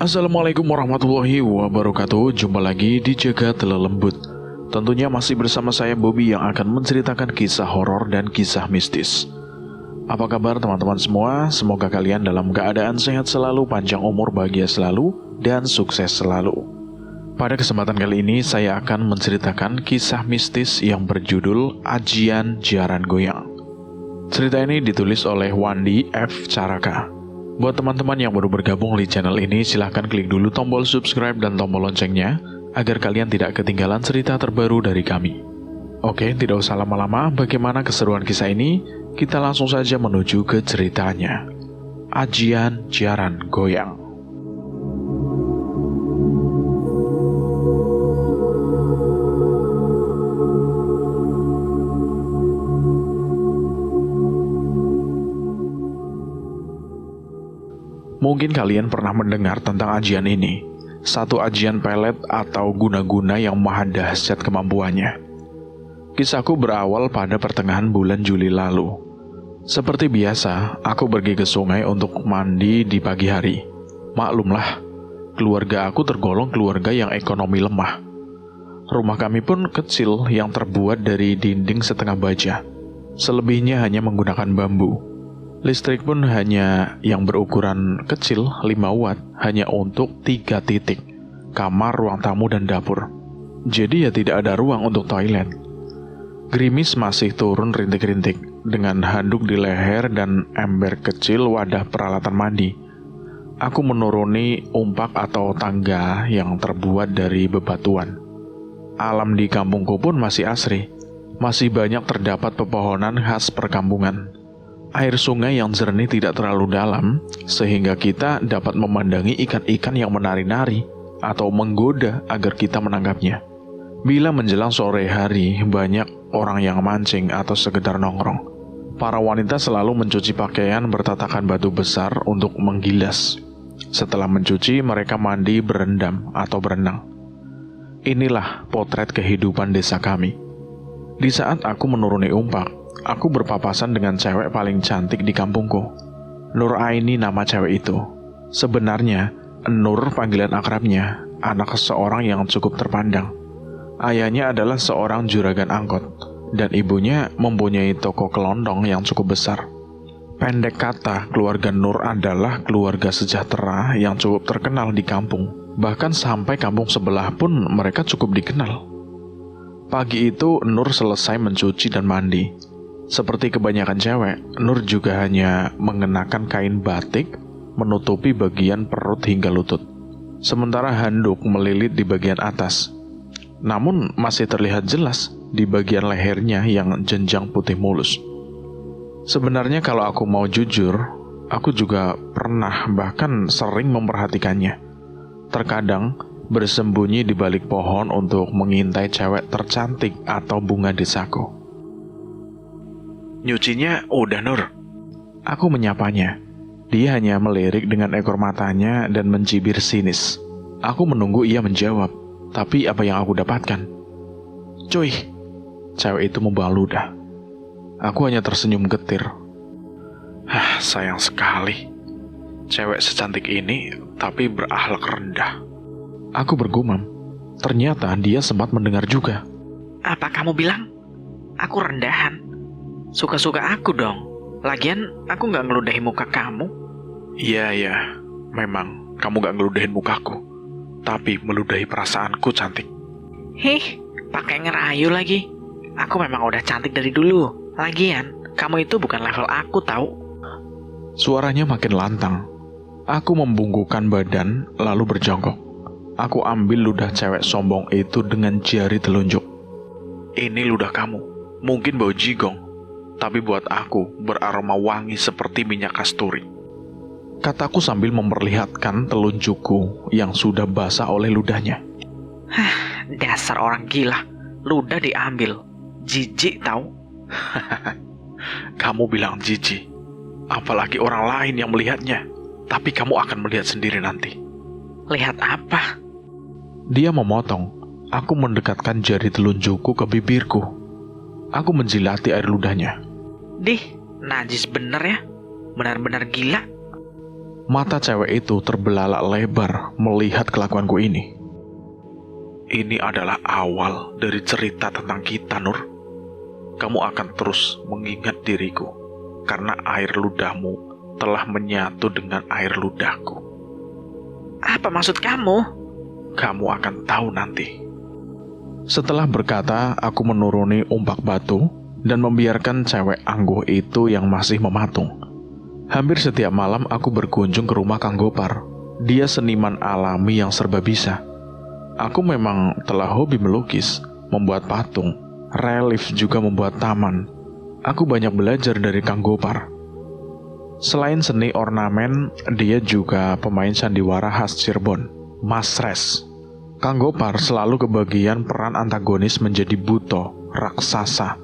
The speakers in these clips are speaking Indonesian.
Assalamualaikum warahmatullahi wabarakatuh. Jumpa lagi di Jagat Lelembut. Tentunya masih bersama saya Bobby yang akan menceritakan kisah horor dan kisah mistis. Apa kabar teman-teman semua? Semoga kalian dalam keadaan sehat selalu, panjang umur, bahagia selalu, dan sukses selalu. Pada kesempatan kali ini saya akan menceritakan kisah mistis yang berjudul Ajian Jaran Goyang. Cerita ini ditulis oleh Wandi F. Caraka. Buat teman-teman yang baru bergabung di channel ini, silahkan klik dulu tombol subscribe dan tombol loncengnya, agar kalian tidak ketinggalan cerita terbaru dari kami. Oke, tidak usah lama-lama, bagaimana keseruan kisah ini? Kita langsung saja menuju ke ceritanya. Ajian Jaran Goyang. Mungkin kalian pernah mendengar tentang ajian ini, satu ajian pelet atau guna-guna yang maha dahsyat kemampuannya. Kisahku berawal pada pertengahan bulan Juli lalu. Seperti biasa, aku pergi ke sungai untuk mandi di pagi hari. Maklumlah, keluarga aku tergolong keluarga yang ekonomi lemah. Rumah kami pun kecil yang terbuat dari dinding setengah baja. Selebihnya hanya menggunakan bambu. Listrik pun hanya yang berukuran kecil 5 watt, hanya untuk 3 titik, kamar, ruang tamu, dan dapur. Jadi ya tidak ada ruang untuk toilet. Gerimis masih turun rintik-rintik, dengan handuk di leher dan ember kecil wadah peralatan mandi. Aku menuruni umpak atau tangga yang terbuat dari bebatuan. Alam di kampungku pun masih asri, masih banyak terdapat pepohonan khas perkampungan. Air sungai yang jernih tidak terlalu dalam, sehingga kita dapat memandangi ikan-ikan yang menari-nari atau menggoda agar kita menangkapnya. Bila menjelang sore hari, banyak orang yang mancing atau sekedar nongkrong. Para wanita selalu mencuci pakaian bertatakan batu besar untuk menggilas. Setelah mencuci, mereka mandi, berendam, atau berenang. Inilah potret kehidupan desa kami. Di saat aku menuruni umpak, aku berpapasan dengan cewek paling cantik di kampungku. Nur Aini nama cewek itu. Sebenarnya, Nur panggilan akrabnya, anak seseorang yang cukup terpandang. Ayahnya adalah seorang juragan angkot, dan ibunya mempunyai toko kelondong yang cukup besar. Pendek kata, keluarga Nur adalah keluarga sejahtera yang cukup terkenal di kampung. Bahkan sampai kampung sebelah pun mereka cukup dikenal. Pagi itu, Nur selesai mencuci dan mandi. Seperti kebanyakan cewek, Nur juga hanya mengenakan kain batik menutupi bagian perut hingga lutut. Sementara handuk melilit di bagian atas. Namun masih terlihat jelas di bagian lehernya yang jenjang putih mulus. Sebenarnya kalau aku mau jujur, aku juga pernah bahkan sering memperhatikannya. Terkadang bersembunyi di balik pohon untuk mengintai cewek tercantik atau bunga desaku. "Nyucinya udah, Nur?" Aku menyapanya. Dia hanya melirik dengan ekor matanya dan mencibir sinis. Aku menunggu ia menjawab, tapi apa yang aku dapatkan? "Cuy," cewek itu membuang ludah. Aku hanya tersenyum getir. Sayang sekali. Cewek secantik ini, tapi berakhlak rendah. Aku bergumam. Ternyata dia sempat mendengar juga. "Apa kamu bilang? Aku rendahan? Suka-suka aku dong. Lagian aku gak ngeludahin muka kamu." Iya, memang kamu gak ngeludahin mukaku, tapi meludahi perasaanku, cantik. Pakai ngerayu lagi. Aku memang udah cantik dari dulu. Lagian, kamu itu bukan level aku tahu. Suaranya makin lantang. Aku membungkukkan badan, lalu berjongkok. Aku ambil ludah cewek sombong itu dengan jari telunjuk. "Ini ludah kamu. Mungkin bau jigong, tapi buat aku beraroma wangi seperti minyak kasturi," kataku sambil memperlihatkan telunjukku yang sudah basah oleh ludahnya. Dasar orang gila. Ludah diambil. Jijik tahu. Kamu bilang jijik, apalagi orang lain yang melihatnya. Tapi kamu akan melihat sendiri nanti. Lihat apa? Dia memotong. Aku mendekatkan jari telunjukku ke bibirku. Aku menjilati air ludahnya. Najis bener ya. Benar-benar gila. Mata cewek itu terbelalak lebar melihat kelakuanku ini. Ini adalah awal dari cerita tentang kita, Nur. Kamu akan terus mengingat diriku, karena air ludahmu telah menyatu dengan air ludahku. Apa maksud kamu? Kamu akan tahu nanti. Setelah berkata, aku menuruni umpak batu dan membiarkan cewek angguh itu yang masih mematung. Hampir setiap malam aku berkunjung ke rumah Kang Gopar. Dia seniman alami yang serba bisa. Aku memang telah hobi melukis, membuat patung, relief juga membuat taman. Aku banyak belajar dari Kang Gopar. Selain seni ornamen, dia juga pemain sandiwara khas Cirebon, Mas Res. Kang Gopar selalu kebagian peran antagonis menjadi Buto, raksasa.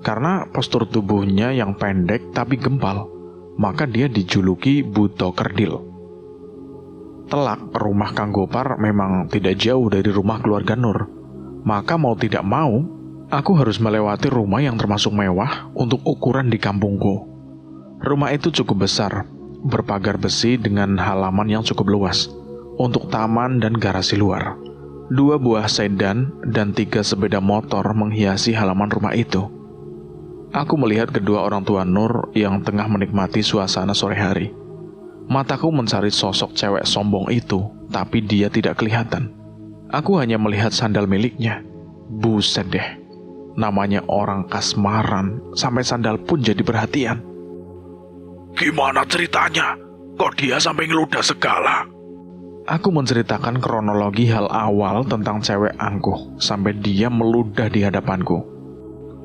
Karena postur tubuhnya yang pendek tapi gempal, maka dia dijuluki Buto Kerdil. Telak, rumah Kang Gopar memang tidak jauh dari rumah keluarga Nur. Maka mau tidak mau, aku harus melewati rumah yang termasuk mewah untuk ukuran di kampungku. Rumah itu cukup besar, berpagar besi dengan halaman yang cukup luas, untuk taman dan garasi luar. 2 buah sedan dan 3 sepeda motor menghiasi halaman rumah itu. Aku melihat kedua orang tua Nur yang tengah menikmati suasana sore hari. Mataku mencari sosok cewek sombong itu, tapi dia tidak kelihatan. Aku hanya melihat sandal miliknya. Buset deh, namanya orang kasmaran, sampai sandal pun jadi perhatian. Gimana ceritanya? Kok dia sampai ngeludah segala? Aku menceritakan kronologi hal awal tentang cewek angkuh, sampai dia meludah di hadapanku.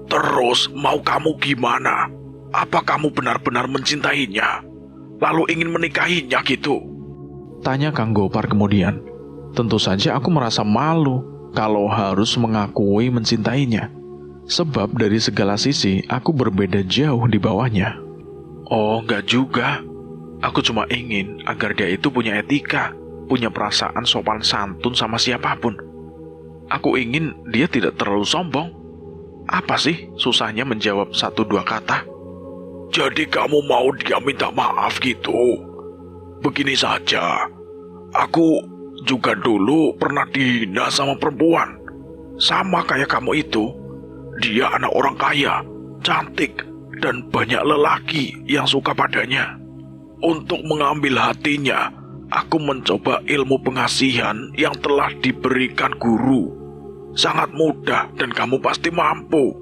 Terus mau kamu gimana? Apa kamu benar-benar mencintainya? Lalu ingin menikahinya gitu? Tanya Kang Gopar kemudian. Tentu saja aku merasa malu kalau harus mengakui mencintainya. Sebab dari segala sisi aku berbeda jauh di bawahnya. Oh, enggak juga. Aku cuma ingin agar dia itu punya etika, punya perasaan sopan santun sama siapapun. Aku ingin dia tidak terlalu sombong. Apa sih susahnya menjawab 1-2 kata? Jadi kamu mau dia minta maaf gitu? Begini saja, aku juga dulu pernah dihina sama perempuan. Sama kayak kamu itu. Dia anak orang kaya, cantik, dan banyak lelaki yang suka padanya. Untuk mengambil hatinya, aku mencoba ilmu pengasihan yang telah diberikan guru. Sangat mudah dan kamu pasti mampu.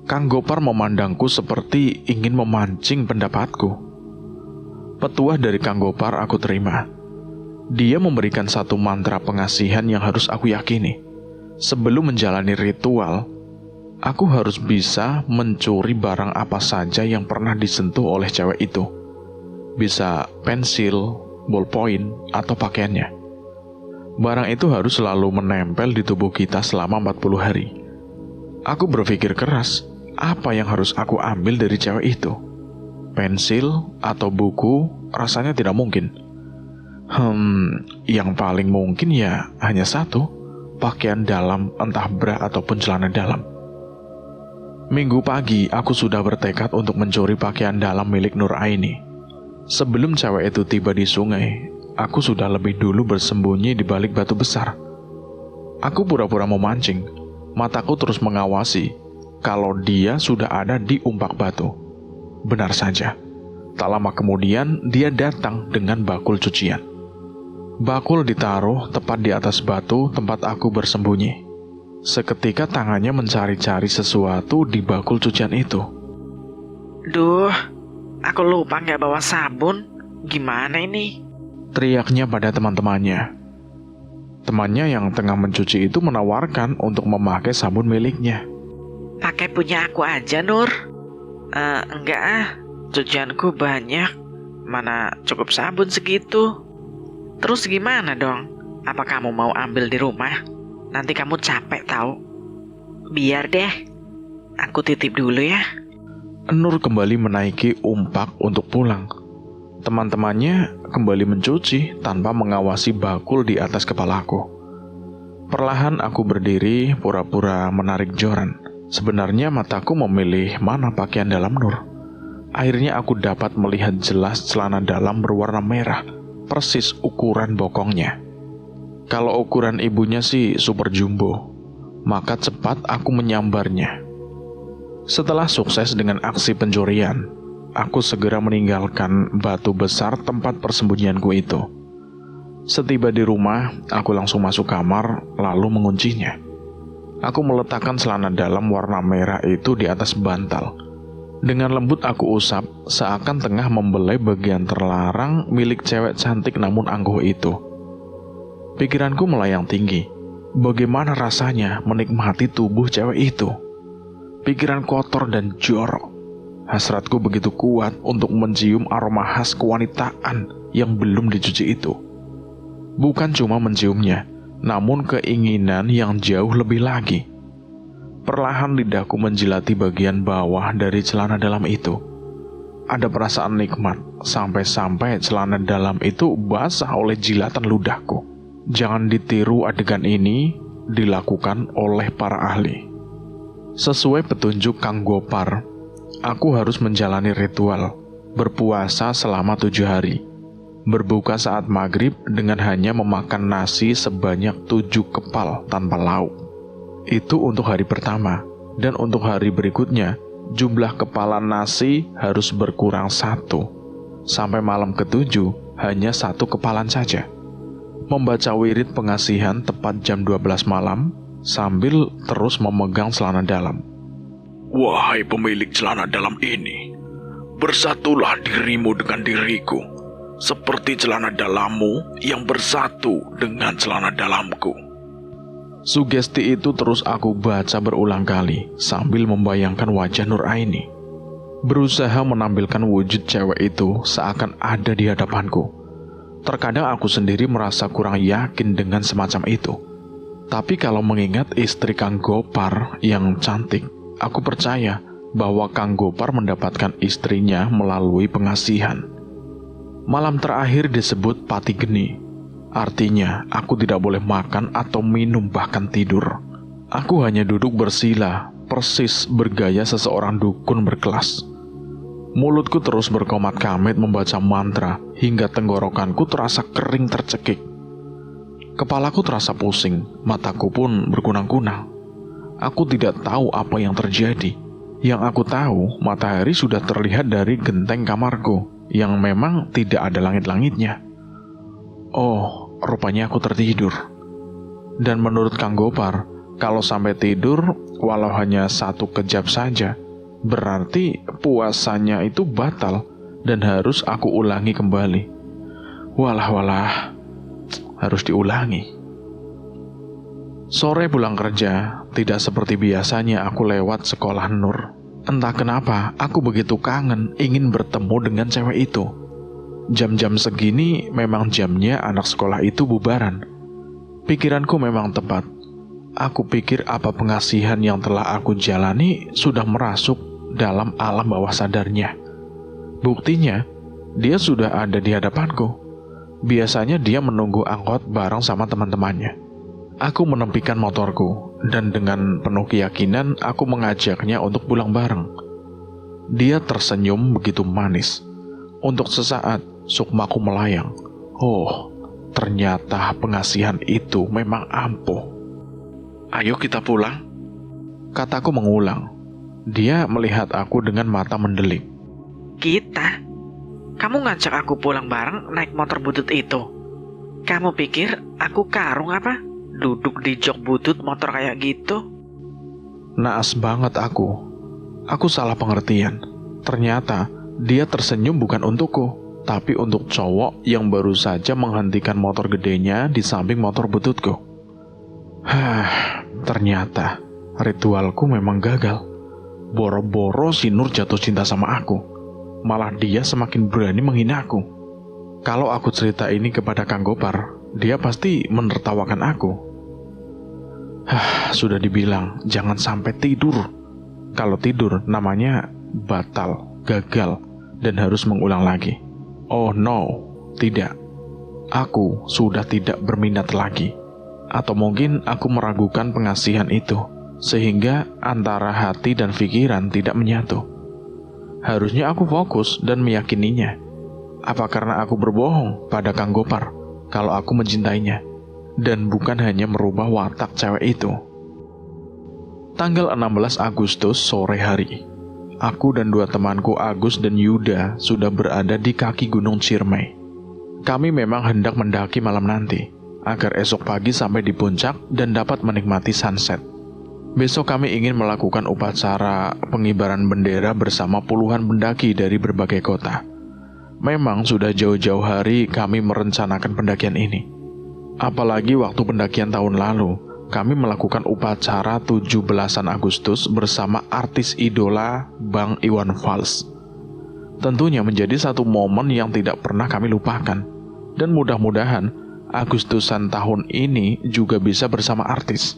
Kang Gopar memandangku seperti ingin memancing pendapatku. Petuah dari Kang Gopar aku terima. Dia memberikan satu mantra pengasihan yang harus aku yakini. Sebelum menjalani ritual, aku harus bisa mencuri barang apa saja yang pernah disentuh oleh cewek itu. Bisa pensil, ballpoint, atau pakaiannya. Barang itu harus selalu menempel di tubuh kita selama 40 hari. Aku berpikir keras, apa yang harus aku ambil dari cewek itu? Pensil atau buku rasanya tidak mungkin. Yang paling mungkin ya hanya satu, pakaian dalam entah bra ataupun celana dalam. Minggu pagi aku sudah bertekad untuk mencuri pakaian dalam milik Nur Aini. Sebelum cewek itu tiba di sungai, aku sudah lebih dulu bersembunyi di balik batu besar. Aku pura-pura memancing, mataku terus mengawasi kalau dia sudah ada di umpak batu. Benar saja, tak lama kemudian dia datang dengan bakul cucian. Bakul ditaruh tepat di atas batu tempat aku bersembunyi. Seketika tangannya mencari-cari sesuatu di bakul cucian itu. Duh, aku lupa nggak bawa sabun. Gimana ini? Teriaknya pada teman-temannya. Temannya yang tengah mencuci itu menawarkan untuk memakai sabun miliknya. Pakai punya aku aja, Nur. Enggak ah, cucianku banyak. Mana cukup sabun segitu. Terus gimana dong? Apa kamu mau ambil di rumah? Nanti kamu capek tahu. Biar deh, aku titip dulu ya. Nur kembali menaiki umpak untuk pulang. Teman-temannya kembali mencuci tanpa mengawasi bakul di atas kepalaku. Perlahan aku berdiri pura-pura menarik joran. Sebenarnya mataku memilih mana pakaian dalam Nur. Akhirnya aku dapat melihat jelas celana dalam berwarna merah, persis ukuran bokongnya. Kalau ukuran ibunya sih super jumbo, maka cepat aku menyambarnya. Setelah sukses dengan aksi pencurian, aku segera meninggalkan batu besar tempat persembunyianku itu. Setiba di rumah, aku langsung masuk kamar lalu menguncinya. Aku meletakkan celana dalam warna merah itu di atas bantal. Dengan lembut aku usap, seakan tengah membelai bagian terlarang milik cewek cantik namun angkuh itu. Pikiranku melayang tinggi. Bagaimana rasanya menikmati tubuh cewek itu? Pikiran kotor dan jorok. Hasratku begitu kuat untuk mencium aroma khas kewanitaan yang belum dicuci itu. Bukan cuma menciumnya, namun keinginan yang jauh lebih lagi. Perlahan lidahku menjilati bagian bawah dari celana dalam itu. Ada perasaan nikmat, sampai-sampai celana dalam itu basah oleh jilatan ludahku. Jangan ditiru adegan ini, dilakukan oleh para ahli. Sesuai petunjuk Kang Gopar, aku harus menjalani ritual, berpuasa selama 7 hari. Berbuka saat maghrib dengan hanya memakan nasi sebanyak 7 kepal tanpa lauk. Itu untuk hari pertama, dan untuk hari berikutnya, jumlah kepalan nasi harus berkurang 1. Sampai malam ke-7, hanya 1 kepalan saja. Membaca wirid pengasihan tepat jam 12 malam, sambil terus memegang celana dalam. Wahai pemilik celana dalam ini, bersatulah dirimu dengan diriku, seperti celana dalammu yang bersatu dengan celana dalamku. Sugesti itu terus aku baca berulang kali sambil membayangkan wajah Nur Aini. Berusaha menampilkan wujud cewek itu seakan ada di hadapanku. Terkadang aku sendiri merasa kurang yakin dengan semacam itu. Tapi kalau mengingat istri Kang Gopar yang cantik, aku percaya bahwa Kang Gopar mendapatkan istrinya melalui pengasihan. Malam terakhir disebut pati geni. Artinya, aku tidak boleh makan atau minum bahkan tidur. Aku hanya duduk bersila, persis bergaya seseorang dukun berkelas. Mulutku terus berkomat-kamit membaca mantra, hingga tenggorokanku terasa kering tercekik. Kepalaku terasa pusing, mataku pun berkunang-kunang. Aku tidak tahu apa yang terjadi. Yang aku tahu, matahari sudah terlihat dari genteng kamarku, yang memang tidak ada langit-langitnya. Oh, rupanya aku tertidur. Dan menurut Kang Gopar, kalau sampai tidur, walau hanya 1 kejap saja, berarti puasanya itu batal dan harus aku ulangi kembali. Walah, harus diulangi. Sore pulang kerja, tidak seperti biasanya aku lewat sekolah Nur. Entah kenapa, aku begitu kangen ingin bertemu dengan cewek itu. Jam-jam segini memang jamnya anak sekolah itu bubaran. Pikiranku memang tepat. Aku pikir apa pengasihan yang telah aku jalani sudah merasuk dalam alam bawah sadarnya. Buktinya, dia sudah ada di hadapanku. Biasanya dia menunggu angkot bareng sama teman-temannya. Aku menempikan motorku, dan dengan penuh keyakinan aku mengajaknya untuk pulang bareng. Dia tersenyum begitu manis. Untuk sesaat, sukmaku melayang. Oh, ternyata pengasihan itu memang ampuh. Ayo kita pulang, kataku mengulang. Dia melihat aku dengan mata mendelik. Kita? Kamu ngajak aku pulang bareng naik motor butut itu? Kamu pikir aku karung apa? Duduk di jok butut motor kayak gitu? Naas banget aku. Aku salah pengertian. Ternyata dia tersenyum bukan untukku, tapi untuk cowok yang baru saja menghentikan motor gedenya di samping motor bututku. Ternyata ritualku memang gagal. Boro-boro si Nur jatuh cinta sama aku, malah dia semakin berani menghina aku. Kalau aku cerita ini kepada Kang Gopar, dia pasti menertawakan aku. Sudah dibilang jangan sampai tidur. Kalau tidur namanya batal, gagal, dan harus mengulang lagi. Oh no, tidak. Aku sudah tidak berminat lagi. Atau mungkin aku meragukan pengasihan itu, sehingga antara hati dan pikiran tidak menyatu. Harusnya aku fokus dan meyakininya. Apa karena aku berbohong pada Kang Gopar kalau aku mencintainya, dan bukan hanya merubah watak cewek itu? Tanggal 16 Agustus sore hari, aku dan dua temanku Agus dan Yuda sudah berada di kaki Gunung Ciremai. Kami memang hendak mendaki malam nanti, agar esok pagi sampai di puncak dan dapat menikmati sunset. Besok kami ingin melakukan upacara pengibaran bendera bersama puluhan pendaki dari berbagai kota. Memang sudah jauh-jauh hari kami merencanakan pendakian ini. Apalagi waktu pendakian tahun lalu, kami melakukan upacara 17-an Agustus bersama artis idola Bang Iwan Fals. Tentunya menjadi satu momen yang tidak pernah kami lupakan. Dan mudah-mudahan Agustusan tahun ini juga bisa bersama artis.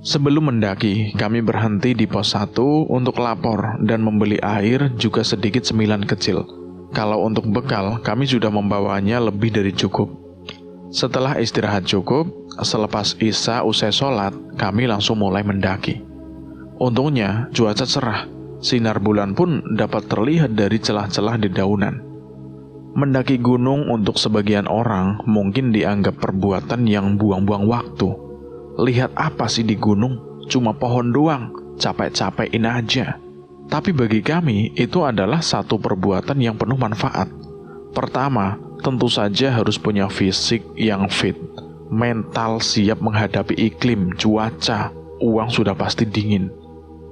Sebelum mendaki, kami berhenti di pos 1 untuk lapor dan membeli air juga sedikit cemilan kecil. Kalau untuk bekal, kami sudah membawanya lebih dari cukup. Setelah istirahat cukup, selepas Isya usai sholat, kami langsung mulai mendaki. Untungnya, cuaca cerah. Sinar bulan pun dapat terlihat dari celah-celah dedaunan. Mendaki gunung untuk sebagian orang mungkin dianggap perbuatan yang buang-buang waktu. Lihat apa sih di gunung? Cuma pohon doang, capek-capekin aja. Tapi bagi kami, itu adalah satu perbuatan yang penuh manfaat. Pertama, tentu saja harus punya fisik yang fit. Mental siap menghadapi iklim, cuaca, uang sudah pasti dingin.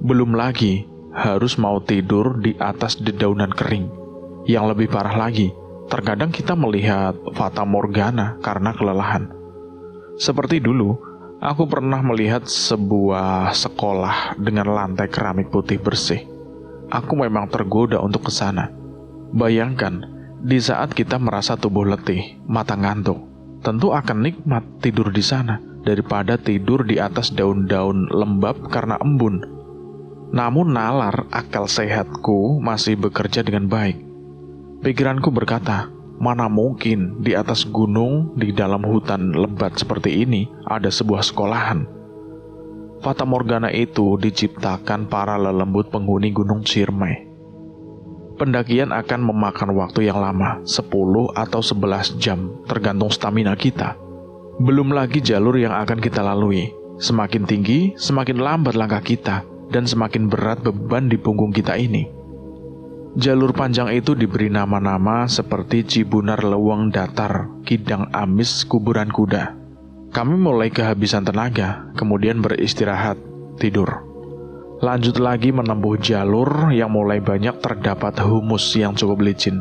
Belum lagi, harus mau tidur di atas dedaunan kering. Yang lebih parah lagi, terkadang kita melihat fata morgana karena kelelahan. Seperti dulu, aku pernah melihat sebuah sekolah dengan lantai keramik putih bersih. Aku memang tergoda untuk ke sana. Bayangkan, di saat kita merasa tubuh letih, mata ngantuk, tentu akan nikmat tidur di sana daripada tidur di atas daun-daun lembab karena embun. Namun nalar akal sehatku masih bekerja dengan baik. Pikiranku berkata, mana mungkin di atas gunung di dalam hutan lebat seperti ini ada sebuah sekolahan. Fata Morgana itu diciptakan para lelembut penghuni Gunung Ciremai. Pendakian akan memakan waktu yang lama, 10 atau 11 jam, tergantung stamina kita. Belum lagi jalur yang akan kita lalui. Semakin tinggi, semakin lambat langkah kita, dan semakin berat beban di punggung kita ini. Jalur panjang itu diberi nama-nama seperti Cibunar Leweng Datar, Kidang Amis, Kuburan Kuda. Kami mulai kehabisan tenaga, kemudian beristirahat, tidur. Lanjut lagi menempuh jalur yang mulai banyak terdapat humus yang cukup licin.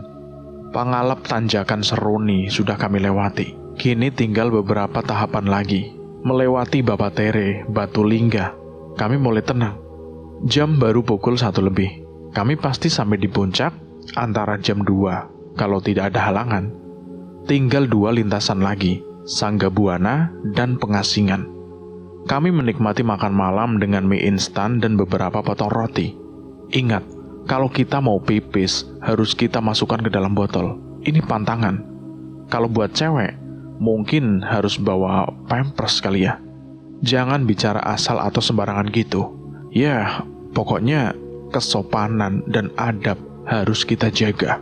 Pangalap tanjakan Seruni sudah kami lewati. Kini tinggal beberapa tahapan lagi. Melewati Bapatere, Batu Lingga, kami mulai tenang. Jam baru pukul 1 lebih. Kami pasti sampai di puncak antara jam 2, kalau tidak ada halangan. Tinggal 2 lintasan lagi, Sanggabuana dan Pengasingan. Kami menikmati makan malam dengan mie instan dan beberapa potong roti. Ingat, kalau kita mau pipis, harus kita masukkan ke dalam botol. Ini pantangan. Kalau buat cewek, mungkin harus bawa pampers kali ya. Jangan bicara asal atau sembarangan gitu. Ya, pokoknya kesopanan dan adab harus kita jaga.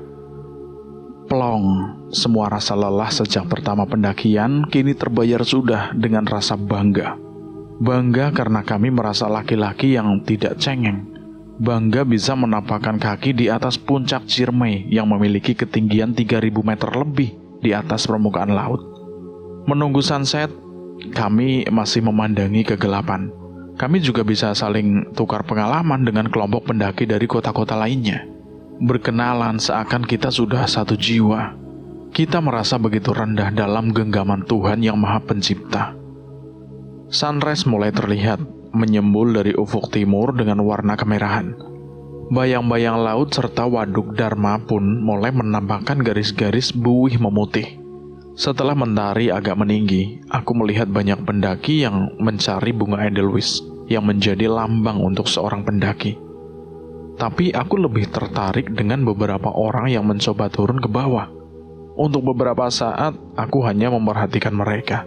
Plong, semua rasa lelah sejak pertama pendakian kini terbayar sudah dengan rasa bangga. Bangga karena kami merasa laki-laki yang tidak cengeng. Bangga bisa menapakkan kaki di atas puncak Ciremai yang memiliki ketinggian 3000 meter lebih di atas permukaan laut. Menunggu sunset, kami masih memandangi kegelapan. Kami juga bisa saling tukar pengalaman dengan kelompok pendaki dari kota-kota lainnya. Berkenalan seakan kita sudah satu jiwa. Kita merasa begitu rendah dalam genggaman Tuhan yang Maha Pencipta. Sunrise mulai terlihat, menyembul dari ufuk timur dengan warna kemerahan. Bayang-bayang laut serta waduk Dharma pun mulai menampakkan garis-garis buih memutih. Setelah mentari agak meninggi, aku melihat banyak pendaki yang mencari bunga edelweiss yang menjadi lambang untuk seorang pendaki. Tapi aku lebih tertarik dengan beberapa orang yang mencoba turun ke bawah. Untuk beberapa saat, aku hanya memperhatikan mereka.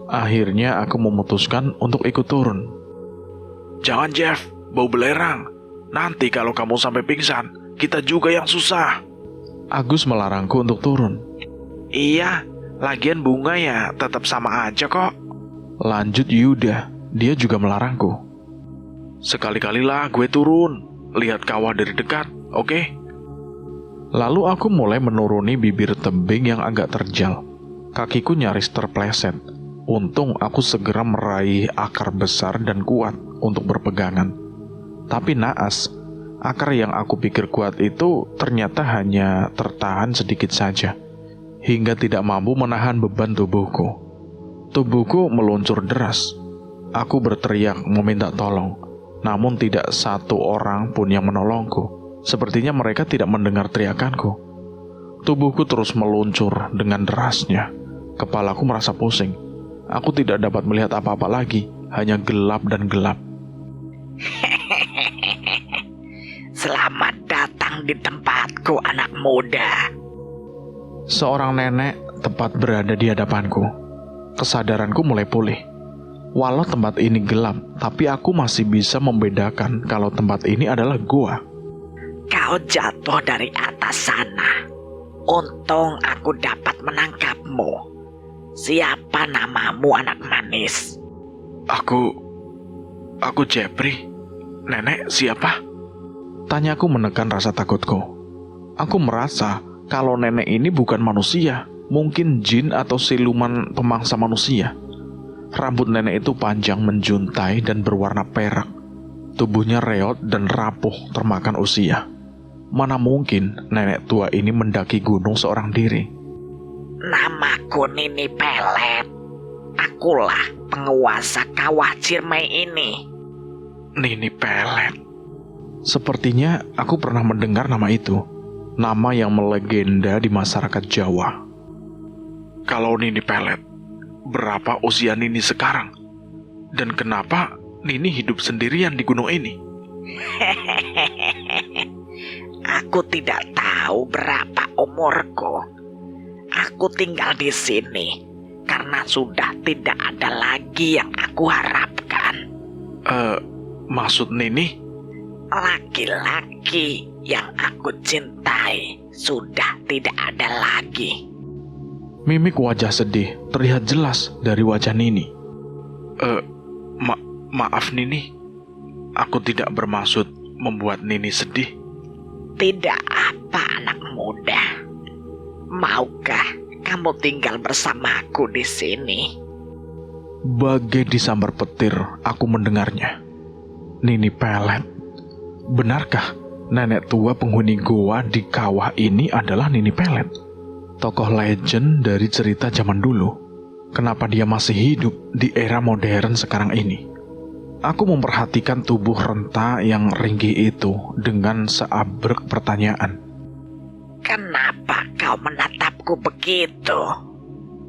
Akhirnya aku memutuskan untuk ikut turun. Jangan Jeff, bau belerang. Nanti kalau kamu sampai pingsan, kita juga yang susah. Agus melarangku untuk turun. Iya, lagian bunga ya tetap sama aja kok. Lanjut Yuda, dia juga melarangku. Sekali-kalilah gue turun, lihat kawah dari dekat, oke? Lalu aku mulai menuruni bibir tebing yang agak terjal. Kakiku nyaris terpleset. Untung aku segera meraih akar besar dan kuat untuk berpegangan. Tapi naas, akar yang aku pikir kuat itu ternyata hanya tertahan sedikit saja, hingga tidak mampu menahan beban tubuhku. Tubuhku meluncur deras. Aku berteriak meminta tolong, namun tidak satu orang pun yang menolongku. Sepertinya mereka tidak mendengar teriakanku. Tubuhku terus meluncur dengan derasnya. Kepalaku merasa pusing. Aku tidak dapat melihat apa-apa lagi, hanya gelap dan gelap. Selamat datang di tempatku, anak muda. Seorang nenek tepat berada di hadapanku. Kesadaranku mulai pulih. Walau tempat ini gelap, tapi aku masih bisa membedakan kalau tempat ini adalah gua. Kau jatuh dari atas sana. Untung aku dapat menangkapmu. Siapa namamu, anak manis? Aku Jepri. Nenek siapa? Tanyaku menekan rasa takutku. Aku merasa kalau nenek ini bukan manusia, mungkin jin atau siluman pemangsa manusia. Rambut nenek itu panjang menjuntai dan berwarna perak. Tubuhnya reot dan rapuh termakan usia. Mana mungkin nenek tua ini mendaki gunung seorang diri. Namaku Nini Pelet. Akulah penguasa kawah Ciremai ini. Nini Pelet. Sepertinya aku pernah mendengar nama itu. Nama yang melegenda di masyarakat Jawa. Kalau Nini Pelet, berapa usia Nini sekarang? Dan kenapa Nini hidup sendirian di gunung ini? Aku tidak tahu berapa umurku. Aku tinggal di sini karena sudah tidak ada lagi yang aku harapkan. Maksud Nini? Laki-laki yang aku cintai sudah tidak ada lagi. Mimik wajah sedih terlihat jelas dari wajah Nini. Maaf Nini, aku tidak bermaksud membuat Nini sedih. Tidak apa, anak muda. Maukah kamu tinggal bersamaku di sini? Bagai disambar petir, aku mendengarnya. Nini Pelet. Benarkah nenek tua penghuni goa di kawah ini adalah Nini Pelet? Tokoh legend dari cerita zaman dulu. Kenapa dia masih hidup di era modern sekarang ini? Aku memperhatikan tubuh renta yang ringkih itu dengan seabrek pertanyaan. Kenapa kau menatapku begitu?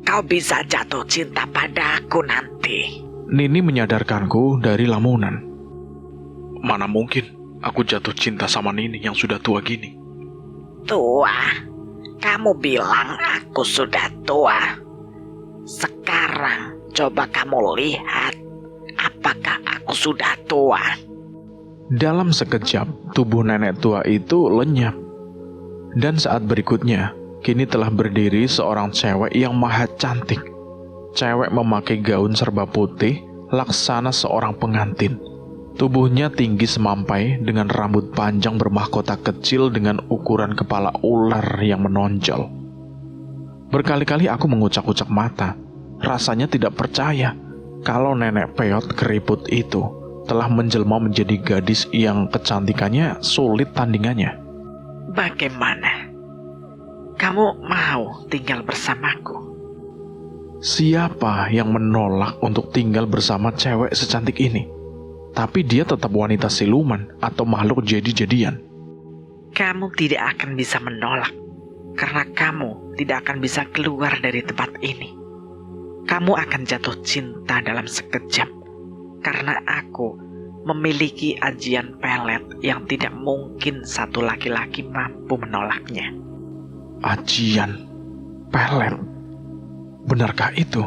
Kau bisa jatuh cinta padaku nanti. Nini menyadarkanku dari lamunan. Mana mungkin aku jatuh cinta sama Nini yang sudah tua gini. Tua? Kamu bilang aku sudah tua. Sekarang coba kamu lihat, apakah aku sudah tua? Dalam sekejap, tubuh nenek tua itu lenyap. Dan saat berikutnya, kini telah berdiri seorang cewek yang maha cantik. Cewek memakai gaun serba putih, laksana seorang pengantin. Tubuhnya tinggi semampai dengan rambut panjang bermahkota kecil dengan ukuran kepala ular yang menonjol. Berkali-kali aku mengucak-ucak mata. Rasanya tidak percaya kalau nenek peot keriput itu telah menjelma menjadi gadis yang kecantikannya sulit tandingannya. Bagaimana? Kamu mau tinggal bersamaku? Siapa yang menolak untuk tinggal bersama cewek secantik ini? Tapi dia tetap wanita siluman atau makhluk jadi-jadian. Kamu tidak akan bisa menolak, karena kamu tidak akan bisa keluar dari tempat ini. Kamu akan jatuh cinta dalam sekejap, karena aku memiliki ajian pelet yang tidak mungkin satu laki-laki mampu menolaknya. Ajian pelet? Benarkah itu?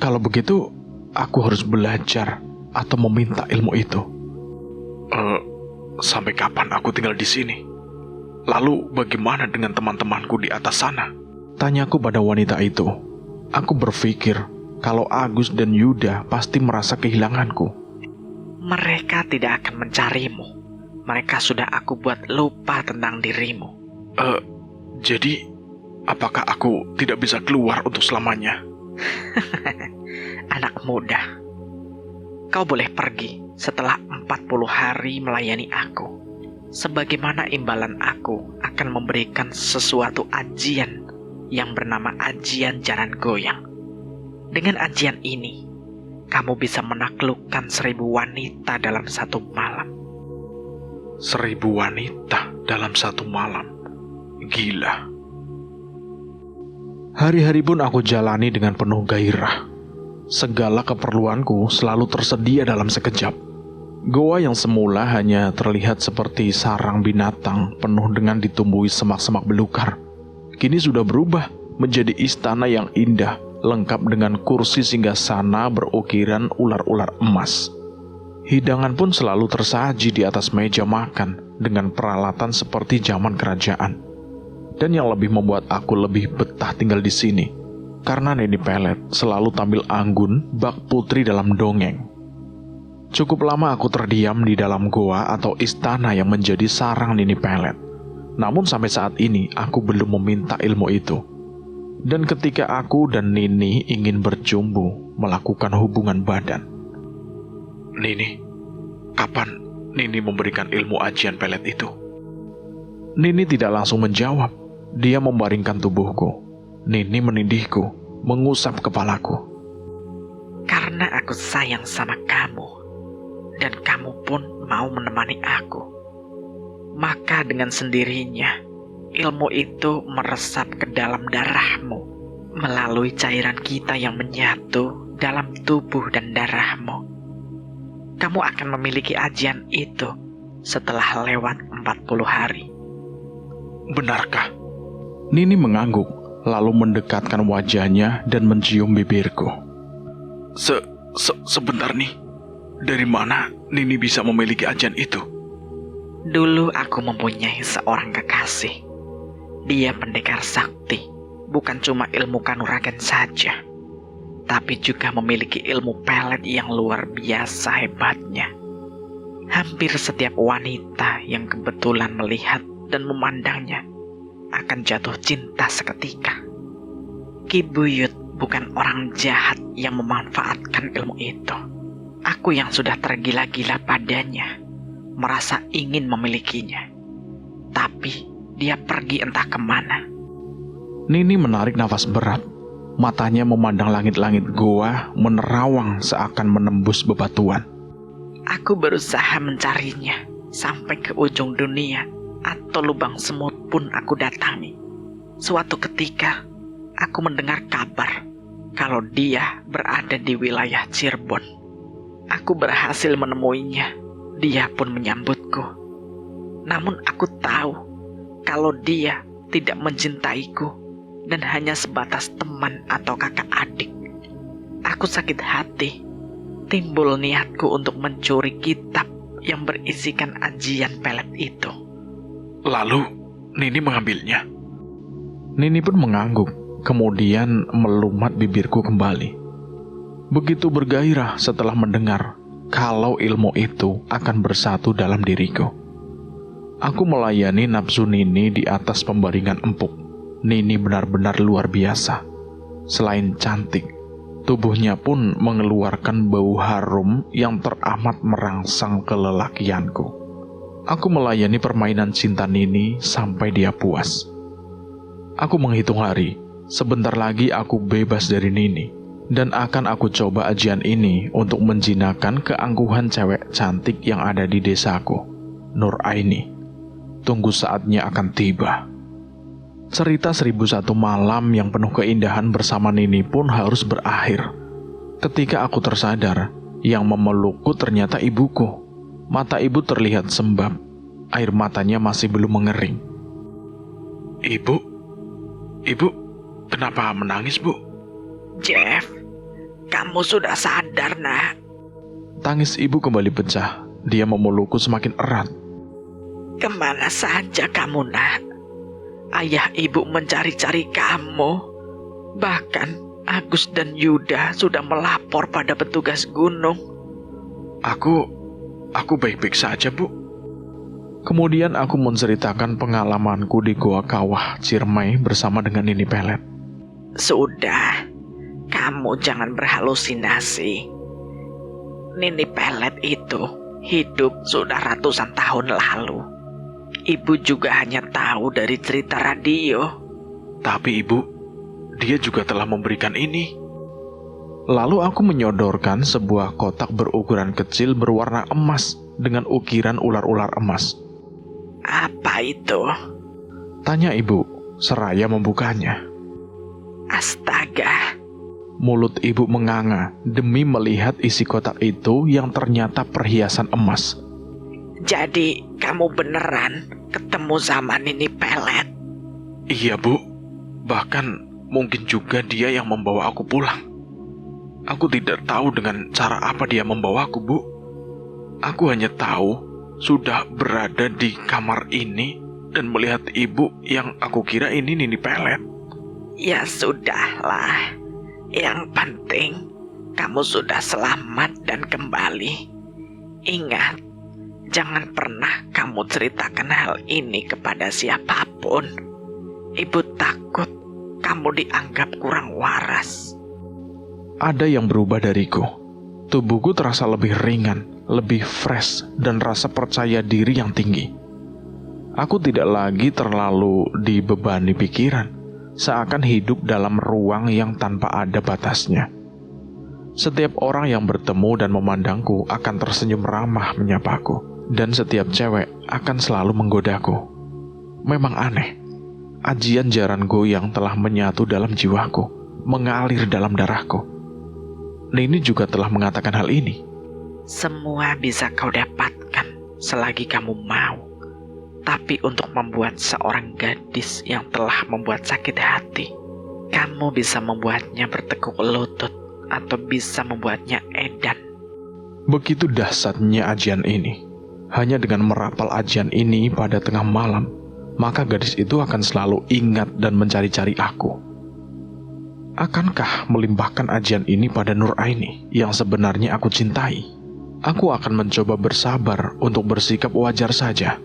Kalau begitu, aku harus belajar atau meminta ilmu itu. Sampai kapan aku tinggal di sini? Lalu bagaimana dengan teman-temanku di atas sana? Tanyaku pada wanita itu. Aku berpikir kalau Agus dan Yuda pasti merasa kehilanganku. Mereka tidak akan mencarimu. Mereka sudah aku buat lupa tentang dirimu. Jadi, apakah aku tidak bisa keluar untuk selamanya? Anak muda, kau boleh pergi setelah 40 hari melayani aku. Sebagaimana imbalan aku akan memberikan sesuatu ajian yang bernama ajian jaran goyang. Dengan ajian ini, kamu bisa menaklukkan 1000 wanita dalam satu malam. 1000 wanita dalam satu malam. Gila. Hari-hari pun aku jalani dengan penuh gairah. Segala keperluanku selalu tersedia dalam sekejap. Goa yang semula hanya terlihat seperti sarang binatang penuh dengan ditumbuhi semak-semak belukar, kini sudah berubah menjadi istana yang indah, lengkap dengan kursi singgasana berukiran ular-ular emas. Hidangan pun selalu tersaji di atas meja makan dengan peralatan seperti zaman kerajaan. Dan yang lebih membuat aku lebih betah tinggal di sini, karena Nini Pelet selalu tampil anggun bak putri dalam dongeng. Cukup lama aku terdiam di dalam goa atau istana yang menjadi sarang Nini Pelet. Namun sampai saat ini aku belum meminta ilmu itu. Dan ketika aku dan Nini ingin berjumbu melakukan hubungan badan. Nini, kapan Nini memberikan ilmu ajian pelet itu? Nini tidak langsung menjawab. Dia membaringkan tubuhku. Nini menindihku, mengusap kepalaku. Karena aku sayang sama kamu, dan kamu pun mau menemani aku, maka dengan sendirinya ilmu itu meresap ke dalam darahmu melalui cairan kita yang menyatu dalam tubuh dan darahmu. Kamu akan memiliki ajian itu setelah lewat 40 hari. Benarkah? Nini mengangguk, lalu mendekatkan wajahnya dan mencium bibirku. Sebentar nih, dari mana Nini bisa memiliki ajian itu? Dulu aku mempunyai seorang kekasih. Dia pendekar sakti, bukan cuma ilmu kanuragan saja, tapi juga memiliki ilmu pelet yang luar biasa hebatnya. Hampir setiap wanita yang kebetulan melihat dan memandangnya akan jatuh cinta seketika. Ki Buyut bukan orang jahat yang memanfaatkan ilmu itu. Aku yang sudah tergila-gila padanya, merasa ingin memilikinya. Tapi dia pergi entah kemana. Nini menarik nafas berat. Matanya memandang langit-langit goa menerawang seakan menembus bebatuan. Aku berusaha mencarinya sampai ke ujung dunia atau lubang semut pun aku datangi. Suatu ketika, aku mendengar kabar kalau dia berada di wilayah Cirebon. Aku berhasil menemuinya. Dia pun menyambutku. Namun aku tahu kalau dia tidak mencintaiku dan hanya sebatas teman atau kakak adik. Aku sakit hati. Timbul niatku untuk mencuri kitab yang berisikan ajian pelet itu. Lalu, Nini mengambilnya. Nini pun mengangguk, kemudian melumat bibirku kembali. Begitu bergairah setelah mendengar kalau ilmu itu akan bersatu dalam diriku. Aku melayani nafsu Nini di atas pembaringan empuk. Nini benar-benar luar biasa. Selain cantik, tubuhnya pun mengeluarkan bau harum yang teramat merangsang kelelakianku. Aku melayani permainan cinta Nini sampai dia puas. Aku menghitung hari, sebentar lagi aku bebas dari Nini, dan akan aku coba ajian ini untuk menjinakkan keangkuhan cewek cantik yang ada di desaku, Nur Aini. Tunggu saatnya akan tiba. Cerita 1001 malam yang penuh keindahan bersama Nini pun harus berakhir. Ketika aku tersadar, yang memelukku ternyata ibuku. Mata ibu terlihat sembab, air matanya masih belum mengering. Ibu, kenapa menangis, Bu? Jeff, kamu sudah sadar, nak? Tangis ibu kembali pecah. Dia memelukku semakin erat. Kemana saja kamu, nak? Ayah ibu mencari-cari kamu. Bahkan Agus dan Yuda sudah melapor pada petugas gunung. Aku baik-baik saja, Bu. Kemudian aku menceritakan pengalamanku di Goa Kawah Ciremai bersama dengan Nini Pelet. Sudah, kamu jangan berhalusinasi. Nini Pelet itu hidup sudah ratusan tahun lalu. Ibu juga hanya tahu dari cerita radio. Tapi Ibu, dia juga telah memberikan ini. Lalu aku menyodorkan sebuah kotak berukuran kecil berwarna emas dengan ukiran ular-ular emas. Apa itu? Tanya Ibu, seraya membukanya. Astaga, Mulut Ibu menganga demi melihat isi kotak itu yang ternyata perhiasan emas. jadi kamu beneran ketemu sama Nini Pelet? Iya, Bu. Bahkan mungkin juga dia yang membawa aku pulang. Aku tidak tahu dengan cara apa dia membawaku, Bu. Aku hanya tahu sudah berada di kamar ini dan melihat Ibu yang aku kira ini Nini Pelet. Ya sudahlah. Yang penting kamu sudah selamat dan kembali. Ingat, jangan pernah kamu ceritakan hal ini kepada siapapun. Ibu takut kamu dianggap kurang waras. Ada yang berubah dariku. Tubuhku terasa lebih ringan, lebih fresh, dan rasa percaya diri yang tinggi. Aku tidak lagi terlalu dibebani pikiran, seakan hidup dalam ruang yang tanpa ada batasnya. Setiap orang yang bertemu dan memandangku akan tersenyum ramah menyapaku, dan setiap cewek akan selalu menggodaku. Memang aneh, ajian jaran goyang telah menyatu dalam jiwaku, mengalir dalam darahku. Nini juga telah mengatakan hal ini. Semua bisa kau dapatkan selagi kamu mau. Tapi untuk membuat seorang gadis yang telah membuat sakit hati, kamu bisa membuatnya bertekuk lutut atau bisa membuatnya edan. Begitu dahsyatnya ajian ini. Hanya dengan merapal ajian ini pada tengah malam, maka gadis itu akan selalu ingat dan mencari-cari aku. Akankah melimpahkan ajian ini pada Nuraini yang sebenarnya aku cintai? Aku akan mencoba bersabar untuk bersikap wajar saja.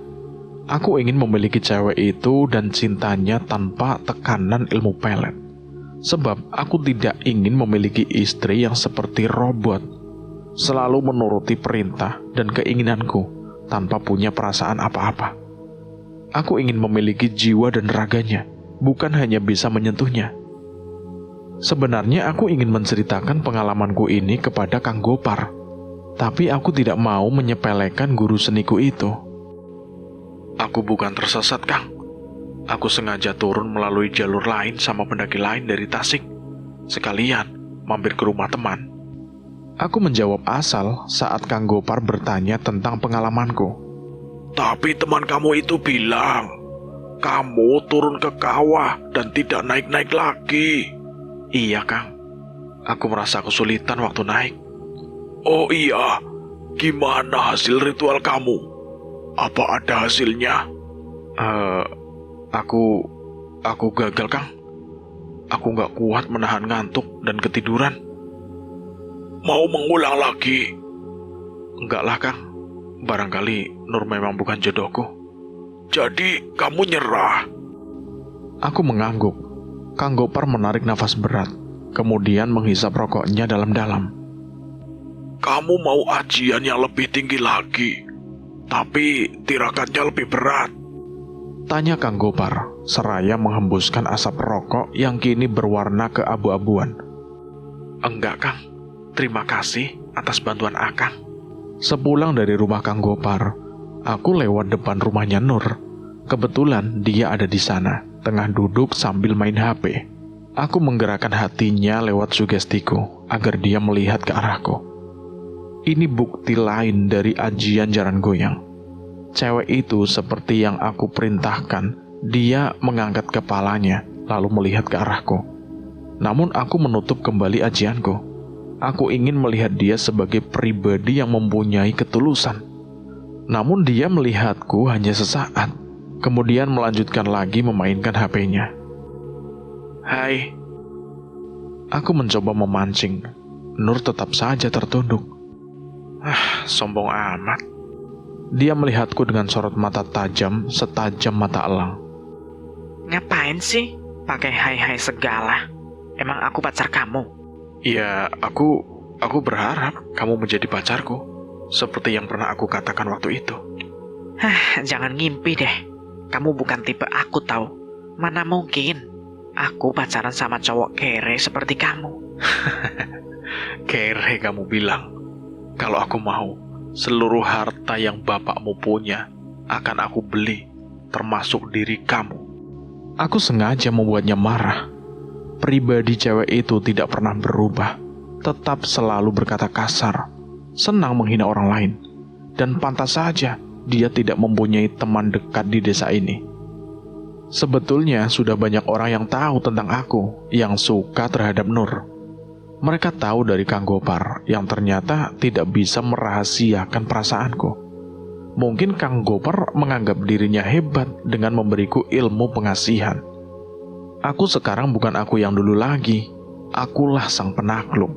Aku ingin memiliki cewek itu dan cintanya tanpa tekanan ilmu pelet. Sebab aku tidak ingin memiliki istri yang seperti robot, selalu menuruti perintah dan keinginanku tanpa punya perasaan apa-apa. Aku ingin memiliki jiwa dan raganya, bukan hanya bisa menyentuhnya. Sebenarnya aku ingin menceritakan pengalamanku ini kepada Kang Gopar, tapi aku tidak mau menyepelekan guru seniku itu. Aku bukan tersesat, Kang. Aku sengaja turun melalui jalur lain sama pendaki lain dari Tasik. Sekalian mampir ke rumah teman. Aku menjawab asal saat Kang Gopar bertanya tentang pengalamanku. Tapi teman kamu itu bilang, kamu turun ke kawah dan tidak naik-naik lagi. Iya, Kang. Aku merasa kesulitan waktu naik. Oh iya, gimana hasil ritual kamu? Apa ada hasilnya? Aku gagal, Kang. Aku gak kuat menahan ngantuk dan ketiduran. Mau mengulang lagi? Enggak lah, Kang. Barangkali Nur memang bukan jodohku. Jadi kamu nyerah? Aku mengangguk. Kang Gopar menarik nafas berat, kemudian menghisap rokoknya dalam-dalam. Kamu mau ajian yang lebih tinggi lagi, tapi tirakatnya lebih berat? Tanya Kang Gopar, seraya menghembuskan asap rokok yang kini berwarna keabu-abuan. Enggak, Kang. Terima kasih atas bantuan Akang. Sepulang dari rumah Kang Gopar, aku lewat depan rumahnya Nur. Kebetulan dia ada di sana, tengah duduk sambil main HP. Aku menggerakkan hatinya lewat sugestiku, agar dia melihat ke arahku. Ini bukti lain dari ajian jaran goyang. Cewek itu seperti yang aku perintahkan, dia mengangkat kepalanya, lalu melihat ke arahku. Namun aku menutup kembali ajianku. Aku ingin melihat dia sebagai pribadi yang mempunyai ketulusan. Namun dia melihatku hanya sesaat, kemudian melanjutkan lagi memainkan HP-nya. "Hai." Aku mencoba memancing. Nur tetap saja tertunduk. Sombong amat. Dia melihatku dengan sorot mata tajam, setajam mata elang. Ngapain sih pakai hai-hai segala? Emang aku pacar kamu? Ya, aku berharap kamu menjadi pacarku, seperti yang pernah aku katakan waktu itu. Jangan ngimpi deh. Kamu bukan tipe aku tahu. Mana mungkin aku pacaran sama cowok kere seperti kamu. Kere kamu bilang. Kalau aku mau, seluruh harta yang bapakmu punya akan aku beli, termasuk diri kamu. Aku sengaja membuatnya marah. Pribadi cewek itu tidak pernah berubah, tetap selalu berkata kasar, senang menghina orang lain, dan pantas saja dia tidak mempunyai teman dekat di desa ini. Sebetulnya sudah banyak orang yang tahu tentang aku, yang suka terhadap Nur. Mereka tahu dari Kang Gopar yang ternyata tidak bisa merahasiakan perasaanku. Mungkin Kang Gopar menganggap dirinya hebat dengan memberiku ilmu pengasihan. Aku sekarang bukan aku yang dulu lagi. Akulah sang penakluk.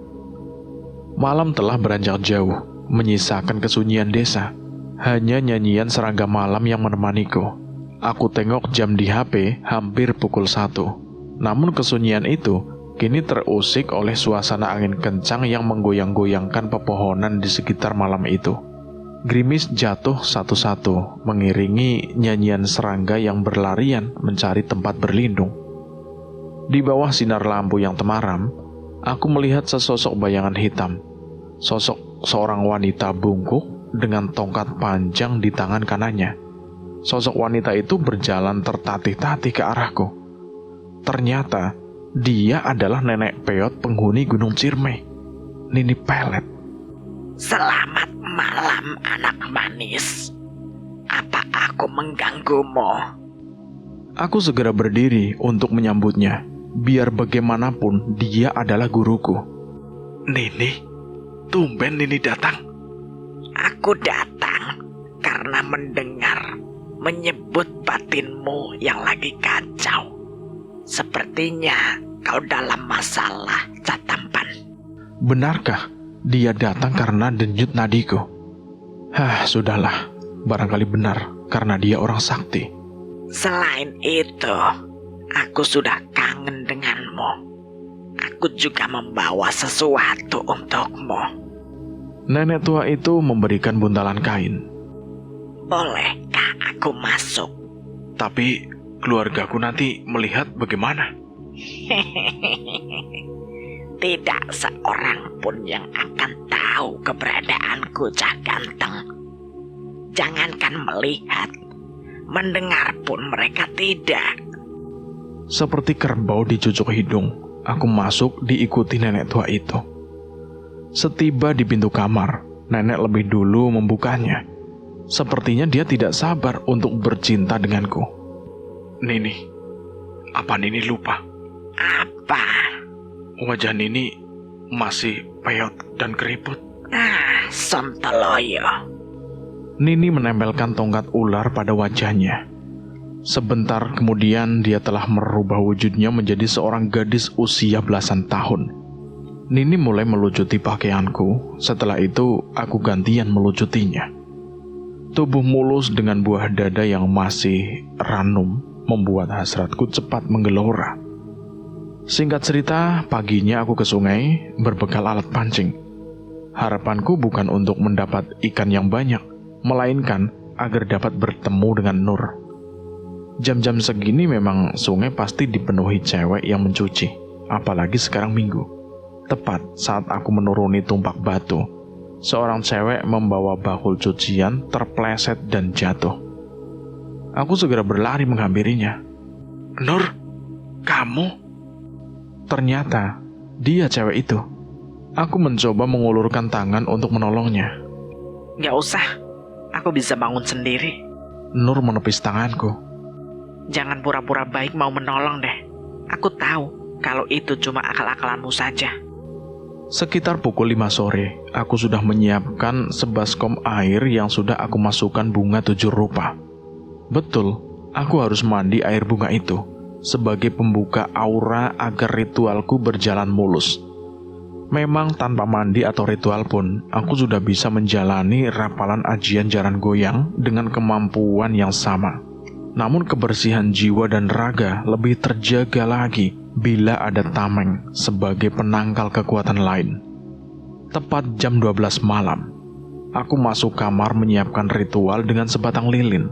Malam telah beranjak jauh, menyisakan kesunyian desa. Hanya nyanyian serangga malam yang menemaniku. Aku tengok jam di HP hampir pukul 1. Namun kesunyian itu kini terusik oleh suasana angin kencang yang menggoyang-goyangkan pepohonan di sekitar malam itu. Gerimis jatuh satu-satu, mengiringi nyanyian serangga yang berlarian mencari tempat berlindung. Di bawah sinar lampu yang temaram, aku melihat sesosok bayangan hitam. Sosok seorang wanita bungkuk dengan tongkat panjang di tangan kanannya. Sosok wanita itu berjalan tertatih-tatih ke arahku. Ternyata dia adalah nenek peot penghuni Gunung Ciremai, Nini Pelet. Selamat malam anak manis. Apa aku mengganggumu? Aku segera berdiri untuk menyambutnya. Biar bagaimanapun dia adalah guruku. Nini, tumben Nini datang. Aku datang karena mendengar menyebut batinmu yang lagi kacau. Sepertinya kau dalam masalah catampan. Benarkah dia datang karena denyut nadiku? Sudahlah. Barangkali benar karena dia orang sakti. Selain itu, aku sudah kangen denganmu. Aku juga membawa sesuatu untukmu. Nenek tua itu memberikan buntalan kain. Bolehkah aku masuk? Tapi keluargaku nanti melihat bagaimana? Tidak seorang pun yang akan tahu keberadaanku, Cah Ganteng. Jangankan melihat, mendengar pun mereka tidak. Seperti kerbau dicucuk hidung, aku masuk diikuti nenek tua itu. Setiba di pintu kamar, nenek lebih dulu membukanya. Sepertinya dia tidak sabar untuk bercinta denganku. Nini, apa Nini lupa? Apa? Wajah Nini masih peot dan keriput. Sontoloyo. Nini menempelkan tongkat ular pada wajahnya. Sebentar kemudian dia telah merubah wujudnya menjadi seorang gadis usia belasan tahun. Nini mulai melucuti pakaianku, setelah itu aku gantian melucutinya. Tubuh mulus dengan buah dada yang masih ranum membuat hasratku cepat menggelora. Singkat cerita, paginya aku ke sungai berbekal alat pancing. Harapanku bukan untuk mendapat ikan yang banyak, melainkan agar dapat bertemu dengan Nur. Jam-jam segini memang sungai pasti dipenuhi cewek yang mencuci, apalagi sekarang minggu. Tepat saat aku menuruni tumpak batu, seorang cewek membawa bakul cucian terpleset dan jatuh. Aku segera berlari menghampirinya. Nur, kamu? Ternyata dia cewek itu. Aku mencoba mengulurkan tangan untuk menolongnya. Gak usah, aku bisa bangun sendiri. Nur menepis tanganku. Jangan pura-pura baik mau menolong deh. Aku tahu kalau itu cuma akal-akalanmu saja. Sekitar pukul 5 sore, aku sudah menyiapkan sebaskom air yang sudah aku masukkan bunga 7 rupa. Betul, aku harus mandi air bunga itu sebagai pembuka aura agar ritualku berjalan mulus. Memang tanpa mandi atau ritual pun, aku sudah bisa menjalani rapalan ajian jaran goyang dengan kemampuan yang sama. Namun kebersihan jiwa dan raga lebih terjaga lagi bila ada tameng sebagai penangkal kekuatan lain. Tepat jam 12 malam, aku masuk kamar menyiapkan ritual dengan sebatang lilin.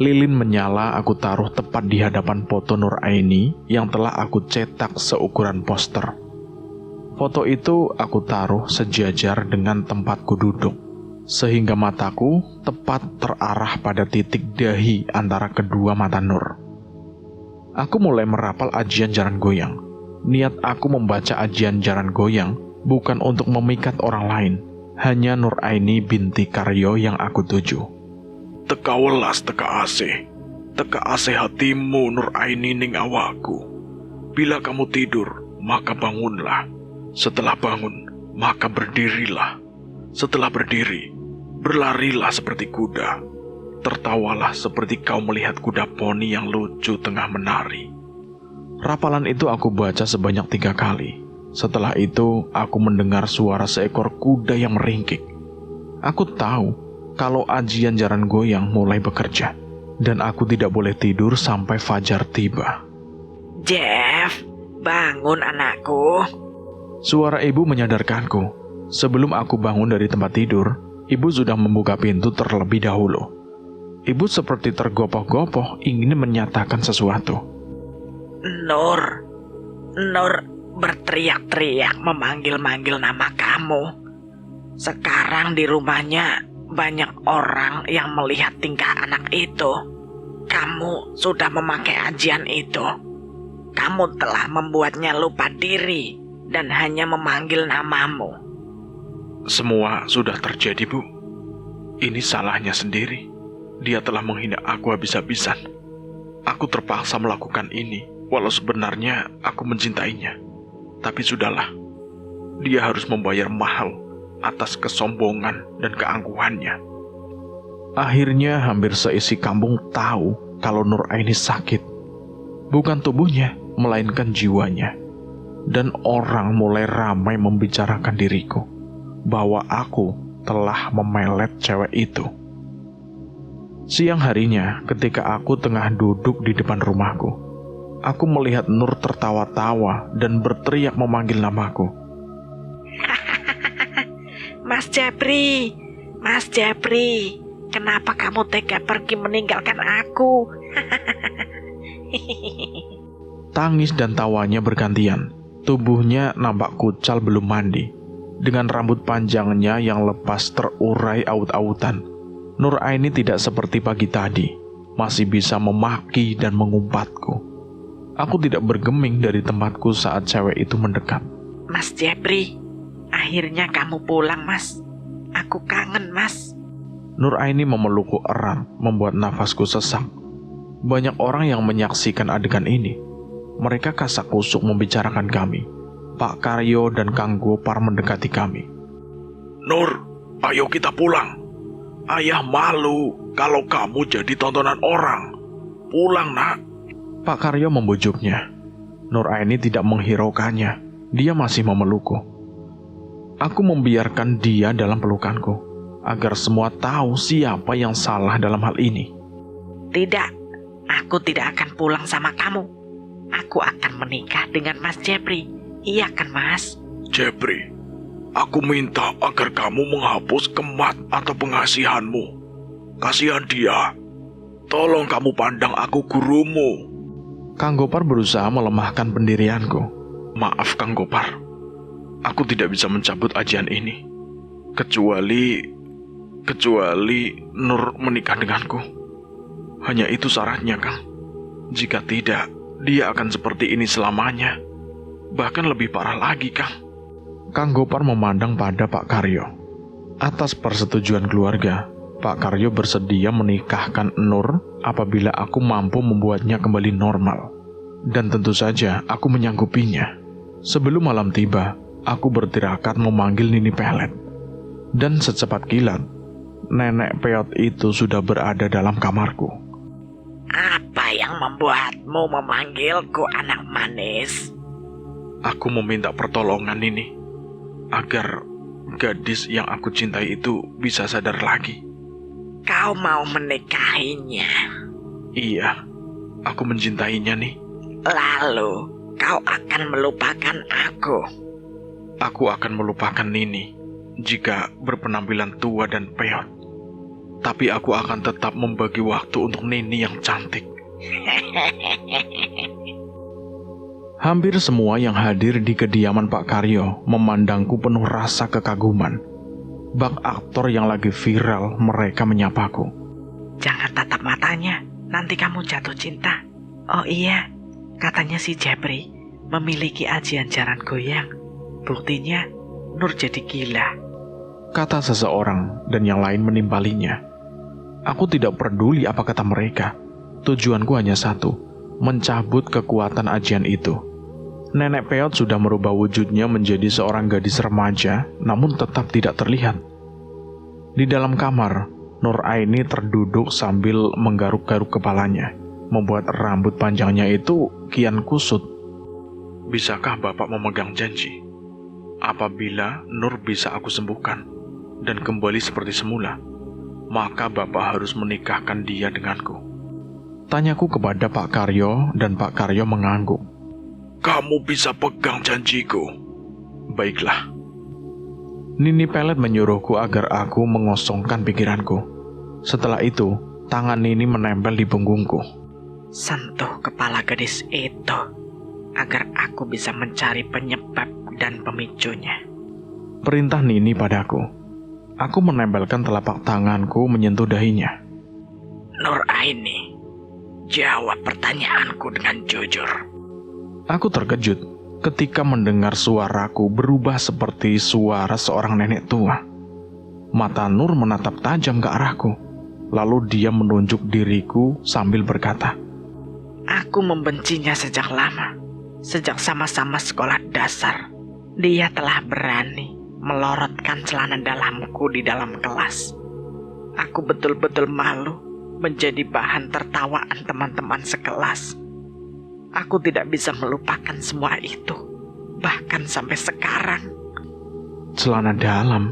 Lilin menyala aku taruh tepat di hadapan foto Nur Aini yang telah aku cetak seukuran poster. Foto itu aku taruh sejajar dengan tempatku duduk, sehingga mataku tepat terarah pada titik dahi antara kedua mata Nur. Aku mulai merapal ajian jaran goyang. Niat aku membaca ajian jaran goyang bukan untuk memikat orang lain, hanya Nur Aini binti Karyo yang aku tuju. Teka welas teka ase hatimu Nur Aini ning awaku. Bila kamu tidur, maka bangunlah. Setelah bangun, maka berdirilah. Setelah berdiri, berlarilah seperti kuda. Tertawalah seperti kau melihat kuda poni yang lucu tengah menari. Rapalan itu aku baca sebanyak 3 kali. Setelah itu, aku mendengar suara seekor kuda yang meringkik. Aku tahu kalau ajian jaran goyang mulai bekerja, dan aku tidak boleh tidur sampai fajar tiba. Jeff, bangun anakku. Suara ibu menyadarkanku. Sebelum aku bangun dari tempat tidur, ibu sudah membuka pintu terlebih dahulu. Ibu seperti tergopoh-gopoh ingin menyatakan sesuatu. Nur berteriak-teriak memanggil-manggil nama kamu. Sekarang di rumahnya banyak orang yang melihat tingkah anak itu. Kamu sudah memakai ajian itu. Kamu telah membuatnya lupa diri dan hanya memanggil namamu. Semua sudah terjadi, Bu. Ini salahnya sendiri. Dia telah menghina aku habis-habisan. Aku terpaksa melakukan ini, walau sebenarnya aku mencintainya. Tapi sudahlah. Dia harus membayar mahal atas kesombongan dan keangkuhannya. Akhirnya hampir seisi kampung tahu kalau Nur Aini sakit. Bukan tubuhnya, melainkan jiwanya. Dan orang mulai ramai membicarakan diriku, bahwa aku telah memelet cewek itu. Siang harinya, ketika aku tengah duduk di depan rumahku, aku melihat Nur tertawa-tawa dan berteriak memanggil namaku. Mas Jepri, kenapa kamu tega pergi meninggalkan aku? Tangis dan tawanya bergantian. Tubuhnya nampak kucal belum mandi. Dengan rambut panjangnya yang lepas terurai aut-autan, Nur Aini tidak seperti pagi tadi, masih bisa memaki dan mengumpatku. Aku tidak bergeming dari tempatku saat cewek itu mendekat. Mas Jepri, akhirnya kamu pulang, Mas. Aku kangen, Mas. Nur Aini memelukku erat, membuat nafasku sesak. Banyak orang yang menyaksikan adegan ini. Mereka kasak kusuk membicarakan kami. Pak Karyo dan Kang Gopar mendekati kami. Nur, ayo kita pulang. Ayah malu kalau kamu jadi tontonan orang. Pulang, Nak. Pak Karyo membujuknya. Nur Aini tidak menghiraukannya. Dia masih memelukku. Aku membiarkan dia dalam pelukanku, agar semua tahu siapa yang salah dalam hal ini. Tidak, aku tidak akan pulang sama kamu. Aku akan menikah dengan Mas Jepri. Iya kan, Mas? Jepri, aku minta agar kamu menghapus kemat atau pengasihanmu. Kasihan dia. Tolong kamu pandang aku gurumu. Kang Gopar berusaha melemahkan pendirianku. Maaf, Kang Gopar. Aku tidak bisa mencabut ajian ini. Kecuali Nur menikah denganku. Hanya itu syaratnya, Kang. Jika tidak, dia akan seperti ini selamanya. Bahkan lebih parah lagi, Kang. Kang Gopar memandang pada Pak Karyo. Atas persetujuan keluarga, Pak Karyo bersedia menikahkan Nur apabila aku mampu membuatnya kembali normal. Dan tentu saja aku menyanggupinya. Sebelum malam tiba, Aku bertirakat memanggil Nini Pelet. Dan secepat kilat, nenek peot itu sudah berada dalam kamarku. Apa yang membuatmu memanggilku anak manis? Aku meminta pertolongan Nini, agar gadis yang aku cintai itu bisa sadar lagi. Kau mau menikahinya? Iya, aku mencintainya nih. Lalu kau akan melupakan aku? Aku akan melupakan Nini jika berpenampilan tua dan peot. Tapi aku akan tetap membagi waktu untuk Nini yang cantik. Hampir semua yang hadir di kediaman Pak Karyo memandangku penuh rasa kekaguman. Bak aktor yang lagi viral, mereka menyapaku. Jangan tatap matanya, nanti kamu jatuh cinta. Oh iya, katanya si Jepri memiliki ajian jaran goyang. Buktinya, Nur jadi gila, Kata seseorang dan yang lain menimpalinya. Aku tidak peduli apa kata mereka. Tujuanku hanya satu, mencabut kekuatan ajian itu. Nenek peot sudah merubah wujudnya menjadi seorang gadis remaja, namun tetap tidak terlihat. Di dalam kamar, Nur Aini terduduk sambil menggaruk-garuk kepalanya, membuat rambut panjangnya itu kian kusut. Bisakah Bapak memegang janji? Apabila Nur bisa aku sembuhkan dan kembali seperti semula, maka Bapak harus menikahkan dia denganku. Tanyaku kepada Pak Karyo dan Pak Karyo mengangguk. Kamu bisa pegang janjiku. Baiklah. Nini Pelet menyuruhku agar aku mengosongkan pikiranku. Setelah itu, tangan Nini menempel di punggungku. sentuh kepala gadis itu agar aku bisa mencari penyebab dan pemicunya. Perintah Nini padaku. Aku menempelkan telapak tanganku menyentuh dahinya. Nur Aini, jawab pertanyaanku dengan jujur. Aku terkejut ketika mendengar suaraku berubah seperti suara seorang nenek tua. Mata Nur menatap tajam ke arahku. Lalu dia menunjuk diriku sambil berkata, Aku membencinya sejak lama. Sejak sama-sama sekolah dasar, dia telah berani melorotkan celana dalamku di dalam kelas. Aku betul-betul malu menjadi bahan tertawaan teman-teman sekelas. Aku tidak bisa melupakan semua itu, bahkan sampai sekarang. celana dalam.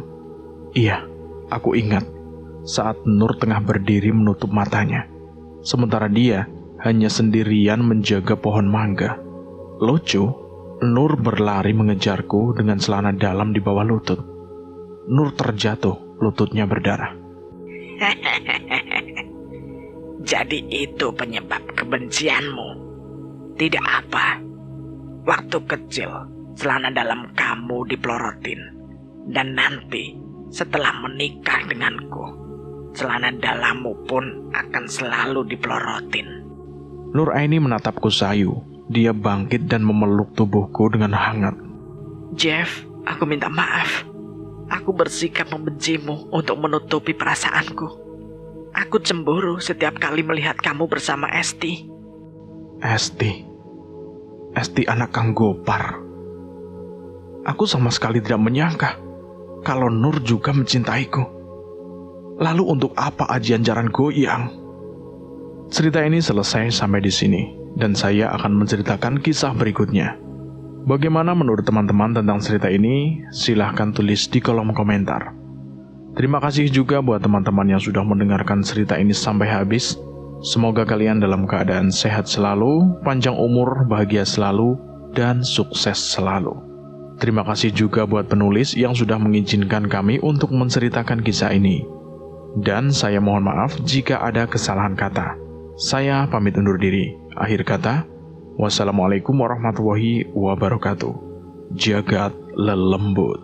Iya, aku ingat saat Nur tengah berdiri menutup matanya. Sementara dia hanya sendirian menjaga pohon mangga. Lucu, Nur berlari mengejarku dengan celana dalam di bawah lutut. Nur terjatuh, lututnya berdarah. Jadi itu penyebab kebencianmu. Tidak apa. Waktu kecil, celana dalam kamu dipelorotin. Dan nanti, setelah menikah denganku, celana dalammu pun akan selalu dipelorotin. Nur Aini menatapku sayu. Dia bangkit dan memeluk tubuhku dengan hangat. Jeff, aku minta maaf. Aku bersikap membencimu untuk menutupi perasaanku. Aku cemburu setiap kali melihat kamu bersama Esti. Esti anak Kang Gopar. Aku sama sekali tidak menyangka kalau Nur juga mencintaiku. Lalu untuk apa ajian jaran goyang? Cerita ini selesai sampai di sini, dan saya akan menceritakan kisah berikutnya. Bagaimana menurut teman-teman tentang cerita ini? Silahkan tulis di kolom komentar. Terima kasih juga buat teman-teman yang sudah mendengarkan cerita ini sampai habis. Semoga kalian dalam keadaan sehat selalu, panjang umur, bahagia selalu, dan sukses selalu. Terima kasih juga buat penulis yang sudah mengizinkan kami untuk menceritakan kisah ini. Dan saya mohon maaf jika ada kesalahan kata. Saya pamit undur diri. Akhir kata, wassalamualaikum warahmatullahi wabarakatuh. Jagat lelembut.